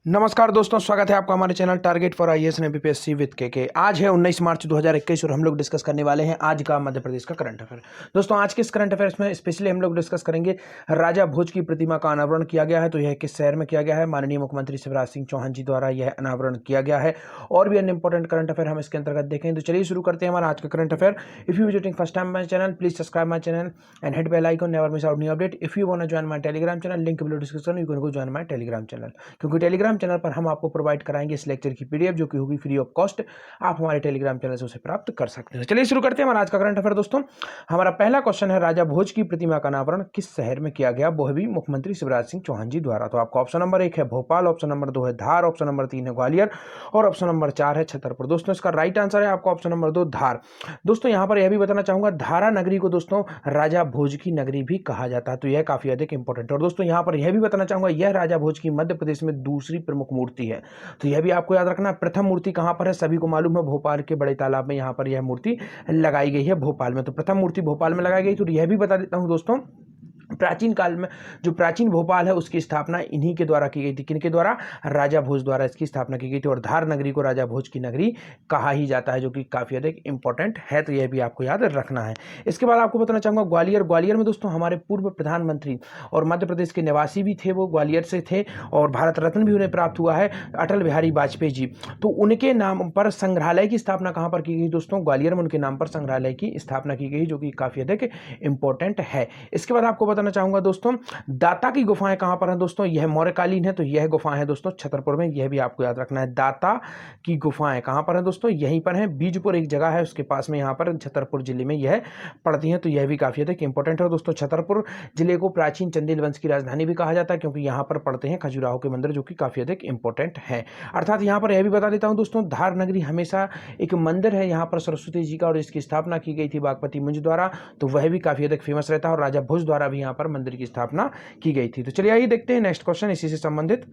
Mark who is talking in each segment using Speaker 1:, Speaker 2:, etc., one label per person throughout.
Speaker 1: नमस्कार दोस्तों, स्वागत है आपका हमारे channel target for IAS and MPSC with के। आज है 19 मार्च 2021 और हम लोग डिस्कस करने वाले हैं आज का मध्य प्रदेश का करंट अफेयर। दोस्तों, आज के इस करंट अफेयर्स में स्पेशली हम लोग डिस्कस करेंगे राजा भोज की प्रतिमा का अनावरण किया गया है, तो यह किस शहर में किया गया है। माननीय मुख्यमंत्री शिवराज सिंह चौहान जी द्वारा यह अनावरण किया गया है और भी अन्य इंपॉर्टेंट करंट अफेयर हम इसके अंतर्गत देखें। तो चलिए शुरू करते हैं हमारा आज का current affair. If you visiting first time my channel, please subscribe my channel and hit bell icon, never miss out new update. If you want to join my Telegram channel, link below description, you can go join my Telegram channel, क्योंकि Telegram channel पर हम आपको provide कराएंगे इस lecture की PDF जो कि होगी फ्री ऑफ कॉस्ट। आप हमारे टेलीग्राम चैनल से उसे प्राप्त कर सकते हैं। चलिए शुरू करते हैं हमारा आज का करंट अफेयर। दोस्तों, हमारा पहला क्वेश्चन है राजा भोज की प्रतिमा का अनावरण किस शहर में किया गया, वो भी मुख्यमंत्री शिवराज सिंह चौहान जी द्वारा। तो आपका ऑप्शन नंबर 1 है भोपाल, ऑप्शन नंबर 2 है धार, ऑप्शन नंबर 3 है ग्वालियर और ऑप्शन नंबर 4 है छतरपुर। दोस्तों, इसका राइट आंसर है आपका ऑप्शन नंबर 2 धार। दोस्तों, यहां पर यह भी बताना चाहूंगा धारा नगरी को दोस्तों राजा भोज की नगरी भी कहा जाता है, तो यह काफी अधिक इंपॉर्टेंट है। और दोस्तों, यहां पर यह भी बताना चाहूंगा यह राजा भोज की मध्य प्रदेश में दूसरी प्रमुख मूर्ति है, तो यह भी आपको याद रखना। प्रथम मूर्ति कहां पर है, सभी को मालूम है भोपाल के बड़े तालाब में यहां पर यह मूर्ति लगाई गई है भोपाल में, तो प्रथम मूर्ति भोपाल में लगाई गई। तो यह भी बता देता हूं दोस्तों, प्राचीन काल में जो प्राचीन भोपाल है उसकी स्थापना इन्हीं के द्वारा की गई थी। किनके द्वारा? राजा भोज द्वारा इसकी स्थापना की गई थी और धार नगरी को राजा भोज की नगरी कहा ही जाता है, जो कि काफी अधिक इंपॉर्टेंट है, तो यह भी आपको याद रखना है। इसके बाद आपको बताना चाहूंगा ग्वालियर में दोस्तों हमारे पूर्व प्रधानमंत्री और मध्य प्रदेश के निवासी भी थे, वो ग्वालियर से थे और भारत रत्न भी उन्हें प्राप्त हुआ है, अटल बिहारी वाजपेयी जी। तो उनके नाम पर संग्रहालय की स्थापना कहां पर की गई दोस्तों? ग्वालियर में उनके नाम पर संग्रहालय की स्थापना की गई, जो कि काफी अधिक इंपॉर्टेंट है। इसके बाद आपको बताना चाहूंगा दोस्तों दाता की गुफाएं कहां पर हैं दोस्तों? यह मौर्यकालीन है, तो यह गुफाएं है दोस्तों छतरपुर में, यह भी आपको याद रखना है। दाता की गुफाएं कहां पर हैं दोस्तों? यहीं पर हैं, बीजपुर एक जगह है उसके पास में, यहां पर छतरपुर जिले में यह पड़ती है, तो यह भी काफी अधिक इंपॉर्टेंट है दोस्तों। छतरपुर जिले को प्राचीन चंदेल वंश की राजधानी भी कहा जाता है, क्योंकि यहां पर पड़ते हैं खजुराहो के मंदिर, जो कि काफी अधिक इंपॉर्टेंट है। अर्थात यहां पर यह भी बता देता हूं दोस्तों, धार नगरी हमेशा एक मंदिर है यहां पर सरस्वती जी का, और इसकी स्थापना की गई थी बागपति मुंज द्वारा, तो वह भी काफी अधिक फेमस रहता है और राजा भोज द्वारा भी यहां पर मंदिर की स्थापना की गई थी। तो चलिए आइए देखते हैं नेक्स्ट क्वेश्चन इसी से संबंधित।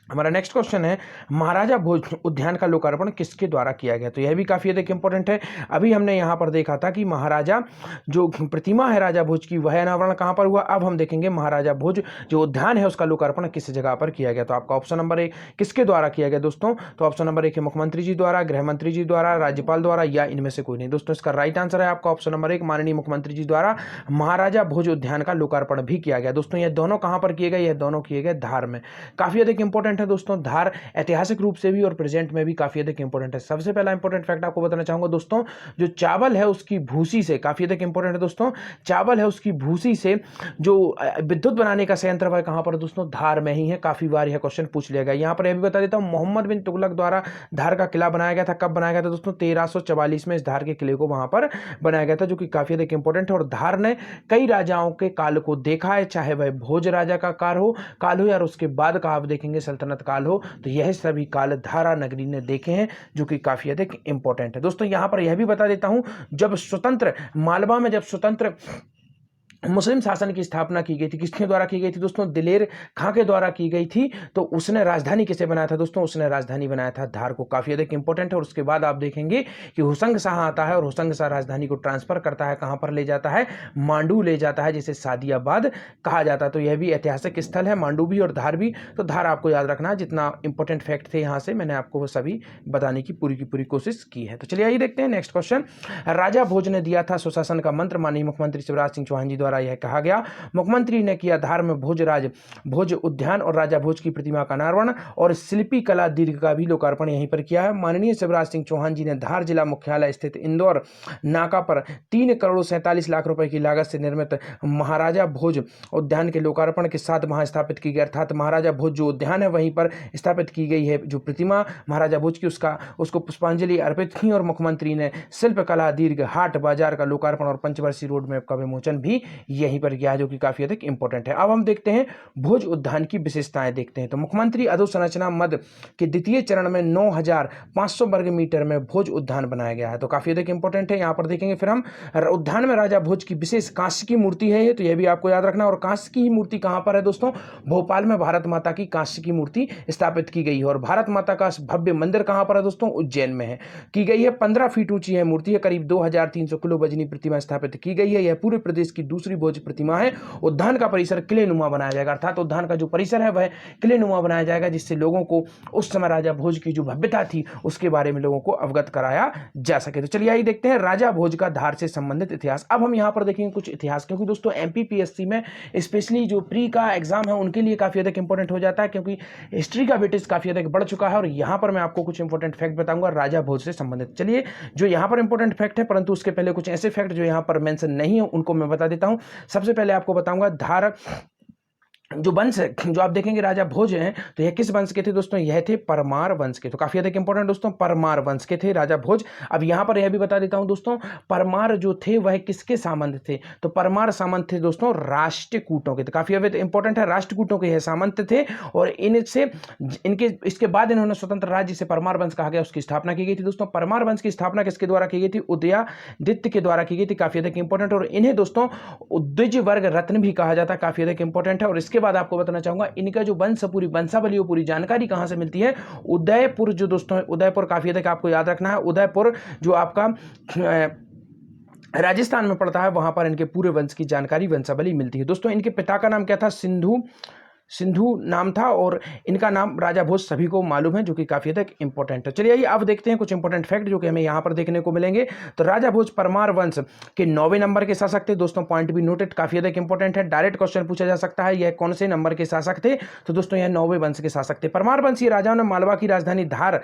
Speaker 1: हमारा नेक्स्ट क्वेश्चन है महाराजा भोज उद्यान का लोकार्पण किसके द्वारा किया गया, तो यह भी काफी अधिक इंपॉर्टेंट है। अभी हमने यहां पर देखा था कि महाराजा जो प्रतिमा है राजा भोज की वह अनावरण कहां पर हुआ, अब हम देखेंगे महाराजा भोज जो उद्यान है उसका लोकार्पण किस जगह पर किया गया। तो आपका ऑप्शन नंबर 1 किसके द्वारा किया गया दोस्तों? तो ऑप्शन नंबर 1 है मुख्यमंत्री जी द्वारा, गृह मंत्री जी द्वारा, राज्यपाल द्वारा, या इनमें से कोई नहीं। दोस्तों, इसका राइट आंसर है आपका ऑप्शन नंबर 1 माननीय मुख्यमंत्री जी द्वारा महाराजा भोज उद्यान का लोकार्पण भी किया गया। दोस्तों, यह दोनों कहां पर किए गए? यह दोनों किए गए धार में। काफी अधिक इंपॉर्टेंट है दोस्तों, धार ऐतिहासिक रूप से भी और प्रेजेंट में भी काफी अधिक इंपॉर्टेंट है। सबसे पहला इंपॉर्टेंट फैक्ट आपको बताना चाहूंगा दोस्तों, जो चावल है उसकी भूसी से, काफी अधिक इंपॉर्टेंट है दोस्तों, चावल है उसकी भूसी से जो विद्युत बनाने का संयंत्र है कहां पर दोस्तों? धार में ही है। काफी बार यह क्वेश्चन पूछ लिया गया। यहां पर यह भी बता देता हूं, मोहम्मद बिन तुगलक द्वारा धार का किला बनाया गया था। कब बनाया गया था दोस्तों? 1344 में इस धार के किले को वहां पर बनाया गया था, जो कि काफी अधिक इंपॉर्टेंट है। और धार ने कई राजाओं के काल को देखा है, चाहे वह भोज राजा का काल हो या उसके बाद का आप देखेंगे सल्तनत काल हो, तो यह सभी काल धारा नगरी ने देखे हैं, जो कि काफी अधिक इंपॉर्टेंट है। दोस्तों, यहां पर यह भी बता देता हूं, जब स्वतंत्र मालवा में जब स्वतंत्र मुस्लिम शासन की स्थापना की गई थी, किसके द्वारा की गई थी दोस्तों? दिलेर खां के द्वारा की गई थी। तो उसने राजधानी किसे बनाया था दोस्तों? उसने राजधानी बनाया था धार को, काफी अधिक इंपॉर्टेंट है। और उसके बाद आप देखेंगे कि हुसंग शाह आता है और हुसंग शाह राजधानी को ट्रांसफर करता है, कहां पर ले जाता है? मांडू ले जाता है, जिसे सादियाबाद कहा जाता है। तो यह भी ऐतिहासिक स्थल है, मांडू भी और धार भी। तो धार आपको याद रखना है, जितना इंपॉर्टेंट फैक्ट थे यहां से मैंने आपको वो सभी बताने की पूरी कोशिश की है। तो चलिए आइए देखते हैं नेक्स्ट क्वेश्चन। राजा भोज ने दिया था सुशासन का मंत्र, माननीय मुख्यमंत्री शिवराज सिंह चौहान जी द्वारा यह कहा गया। मुख्यमंत्री ने किया धार में भोज उद्यान और राजा भोज की प्रतिमा का अनावरण और शिल्पी कला दीर्घ का भी लोकार्पण यहीं पर किया है। माननीय शिवराज सिंह चौहान जी ने धार जिला मुख्यालय स्थित इंदौर नाका पर 3 करोड़ 47 लाख रुपए की लागत से निर्मित महाराजा भोज उद्यान के लोकार्पण के साथ वहां स्थापित की गई, अर्थात महाराजा भोज जो उद्यान है वहीं पर स्थापित की गई है जो प्रतिमा महाराजा भोज की, उसको पुष्पांजलि अर्पित की और मुख्यमंत्री ने शिल्प कला दीर्घ हाट बाजार का लोकार्पण और पंचवर्षीय रोड मैप का विमोचन भी यहीं पर किया, जो कि काफी अधिक इंपॉर्टेंट है। अब हम देखते हैं भोज उद्यान की विशेषताएं देखते हैं। तो मुख्यमंत्री अधोसंरचना मद के द्वितीय चरण में 9500 वर्ग मीटर में भोज उद्यान बनाया गया है, तो काफी अधिक इंपॉर्टेंट है। यहां पर देखेंगे फिर हम उद्यान में राजा भोज की विशेष कांस्य की मूर्ति है, तो यह भी आपको याद रखना। और कांस्य की मूर्ति कहां पर है दोस्तों? भोपाल में भारत माता की कांस्य की मूर्ति स्थापित की गई है। और भारत माता का भव्य मंदिर कहां पर है दोस्तों? उज्जैन में है, की गई है। 15 फीट ऊंची है मूर्ति है, करीब 2300 किलो वजनी प्रतिमा स्थापित की गई है। यह पूरे प्रदेश की दूसरी दूसरी भोज प्रतिमा है उद्यान का परिसर किले नुमा बनाया जाएगा, अर्थात उद्यान का जो परिसर है वह किले नुमा बनाया जाएगा, जिससे लोगों को उस समय राजा भोज की जो भव्यता थी उसके बारे में लोगों को अवगत कराया जा सके। तो चलिए आइए देखते हैं राजा भोज का धार से संबंधित इतिहास। अब हम यहाँ पर देखेंगे कुछ इतिहास, क्योंकि दोस्तों एमपीपीएससी में स्पेशली जो प्री का एग्जाम है उनके लिए काफी अधिक इंपॉर्टेंट हो जाता है, क्योंकि हिस्ट्री का वेटेज काफी अधिक बढ़ चुका है। और यहाँ पर मैं आपको कुछ इंपॉर्टेंट फैक्ट बताऊंगा राजा भोज से संबंधित। चलिए जो यहाँ पर इंपॉर्टेंट फैक्ट है, परंतु उसके पहले कुछ ऐसे फैक्ट जो यहाँ पर मेंशन नहीं है उनको मैं बता देता हूं। सबसे पहले आपको बताऊंगा धार जो वंश है, जो आप देखेंगे राजा भोज हैं तो यह किस वंश के थे दोस्तों, यह थे परमार वंश के। तो काफी अधिक इंपॉर्टेंट दोस्तों, परमार वंश के थे राजा भोज। अब यहां पर यह भी बता देता हूं दोस्तों, परमार जो थे वह किसके सामंत थे, तो परमार सामंत थे दोस्तों राष्ट्रकूटों के। तो काफी अधिक इंपॉर्टेंट है, राष्ट्रकूटों के यह सामंत थे और इनसे इनके इसके बाद इन्होंने स्वतंत्र राज्य जिसे परमार वंश कहा गया उसकी स्थापना की गई थी। दोस्तों परमार वंश की स्थापना किसके द्वारा की गई थी, उदयादित्य के द्वारा की गई थी। काफी अधिक इंपॉर्टेंट, और इन्हें दोस्तों द्विज वर्ग रत्न भी कहा जाता है, काफी अधिक इंपॉर्टेंट है। और इसके बाद आपको बताना चाहूंगा इनका जो वंश पूरी वंशावली पूरी जानकारी कहां से मिलती है, उदयपुर जो दोस्तों है, उदयपुर काफी अधिक आपको याद रखना है, उदयपुर जो आपका राजस्थान में पड़ता है, वहां पर इनके पूरे वंश की जानकारी वंशावली मिलती है। दोस्तों इनके पिता का नाम क्या था, सिंधु नाम था, और इनका नाम राजा भोज सभी को मालूम है, जो कि काफी अधिक इंपॉर्टेंट है। चलिए अब देखते हैं कुछ इंपॉर्टेंट फैक्ट जो कि हमें यहां पर देखने को मिलेंगे। तो राजा भोज परमार वंश के 9वें नंबर के शासक थे। दोस्तों पॉइंट भी नोटेड, काफी अधिक इंपॉर्टेंट है। डायरेक्ट क्वेश्चन पूछा जा सकता है यह कौन से नंबर के शासक थे, तो दोस्तों यह 9वें वंश के शासक थे। परमार वंशीय राजाओं ने मालवा की राजधानी धार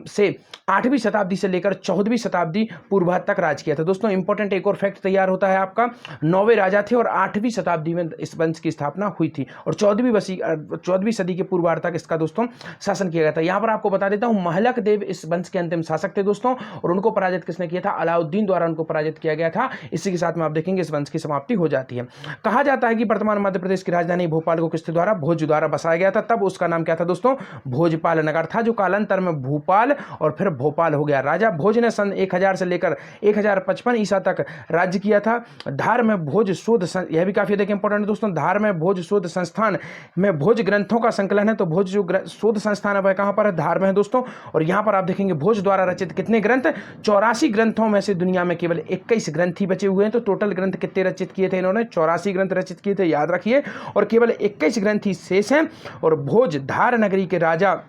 Speaker 1: से 8वीं शताब्दी से लेकर 14वीं शताब्दी पूर्व तक राज किया था। दोस्तों इंपॉर्टेंट एक और फैक्ट तैयार होता है आपका, 9वें राजा थे और 8वीं शताब्दी में इस वंश की स्थापना हुई थी, और 14वीं सदी के पूर्वार्ध तक इसका दोस्तों शासन किया गया था। यहां पर आपको बता देता हूं महलक देव इस वंश के अंतिम शासक थे दोस्तों, और उनको पराजित किसने किया था, अलाउद्दीन द्वारा उनको पराजित किया गया था। इसी के साथ में आप देखेंगे इस वंश की समाप्ति हो जाती है। कहा जाता है कि वर्तमान मध्य प्रदेश की राजधानी भोपाल को किसके द्वारा, भोज द्वारा बसाया गया था। तब उसका नाम क्या था दोस्तों, भोजपाल नगर था, जो कालांतर में भोपाल और फिर भोपाल हो गया। राजा भोज ने सन 1000 से लेकर 1055 ईसा तक राज्य किया था। धार में भोज शोध, यह भी काफी अधिक इंपॉर्टेंट है दोस्तों, धार में भोज शोध संस्थान में भोज ग्रंथों का संकलन है। तो भोज जो शोध संस्थान है वह कहां पर है, धार में है दोस्तों। और यहां पर आप देखेंगे भोज द्वारा रचित कितने ग्रंथ, 84 ग्रंथों में से दुनिया में केवल 21 ग्रंथ ही बचे हुए हैं। तो टोटल ग्रंथ कितने रचित किए थे इन्होंने, 84 ग्रंथ रचित किए थे, याद रखिए, और केवल 21 ग्रंथ ही शेष हैं। और भोज धार नगरी के राजा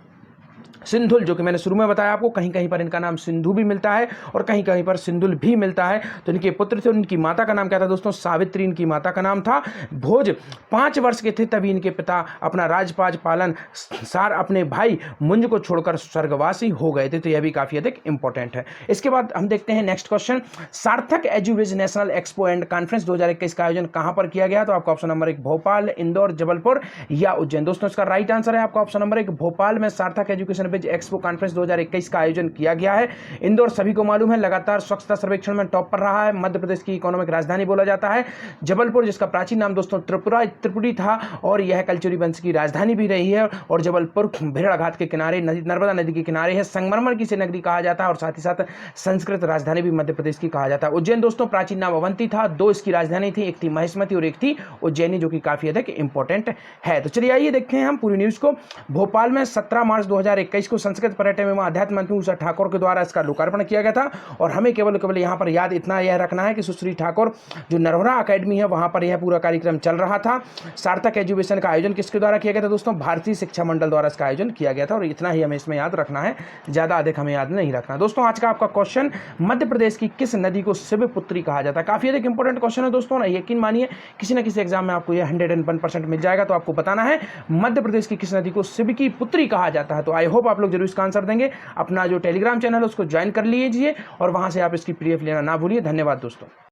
Speaker 1: सिंधुल, जो कि मैंने शुरू में बताया आपको, कहीं कहीं पर इनका नाम सिंधु भी मिलता है और कहीं कहीं पर सिंधुल भी मिलता है। तो इनके पुत्र थे, इनकी माता का नाम क्या था दोस्तों, सावित्री इनकी माता का नाम था। भोज 5 वर्ष के थे तभी इनके पिता अपना राजपाट पालन सार अपने भाई मुंज को छोड़कर स्वर्गवासी हो गए थे। तो यह भी काफी अधिक इंपॉर्टेंट है। इसके बाद हम देखते हैं नेक्स्ट क्वेश्चन, सार्थक एजुविज नेशनल एक्सपो एंड कॉन्फ्रेंस 2021 का आयोजन कहां पर किया गया, तो आपका ऑप्शन नंबर 1 भोपाल, इंदौर, जबलपुर या उज्जैन। दोस्तों इसका राइट आंसर है आपका ऑप्शन नंबर 1 भोपाल में सार्थक एजुकेशन एक्सपो कॉन्फ्रेंस 2021 का आयोजन किया गया है। इंदौर सभी को मालूम है लगातार स्वच्छता सर्वेक्षण में टॉप पर रहा है, मध्य प्रदेश की इकोनॉमिक राजधानी बोला जाता है। जबलपुर जिसका प्राचीन नाम दोस्तों त्रिपुरी था और यह कलचुरी वंश की राजधानी भी रही है, और जबलपुर भेड़ा घाट के किनारे नर्मदा नदी के किनारे है। संगमरमर की से नगरी कहा जाता है और साथ ही साथ संस्कृत राजधानी भी मध्य प्रदेश की कहा जाता है। उज्जैन दोस्तों प्राचीन नाम अवंती था, 2 इसकी राजधानी थी, एक थी महेशमती और एक थी उज्जैनी, जो कि काफी अधिक इंपॉर्टेंट है। तो चलिए आइए देखते हैं हम पूरी न्यूज को। भोपाल में 17 मार्च 2021 को संस्कृत पर्यटन एवं अध्यात्म मंत्री उषा ठाकुर के द्वारा इसका लोकार्पण किया गया था। और हमें केवल यहाँ पर याद इतना यह रखना है कि सुश्री ठाकुर जो नरवरा अकेडमी है वहां पर यह पूरा कार्यक्रम चल रहा था। सार्थक एजुकेशन का आयोजन किसके द्वारा किया गया था दोस्तों, भारतीय शिक्षा मंडल द्वारा इसका आयोजन किया गया था। और इतना ही हमें इसमें याद रखना है, ज्यादा अधिक हमें याद नहीं रखना। दोस्तों आज का आपका क्वेश्चन, मध्य प्रदेश की किस नदी को शिवपुत्री कहा जाता है, काफी अधिक इंपॉर्टेंट क्वेश्चन है दोस्तों। यकीन मानिए किसी न किसी एग्जाम में आपको यह 101% मिल जाएगा। तो आपको बताना है मध्य प्रदेश की किस नदी को शिव की पुत्री कहा जाता है। तो आई होप आप लोग जरूर इसका आंसर देंगे। अपना जो टेलीग्राम चैनल है उसको ज्वाइन कर लीजिए और वहां से आप इसकी पीडीएफ लेना ना भूलिए। धन्यवाद दोस्तों।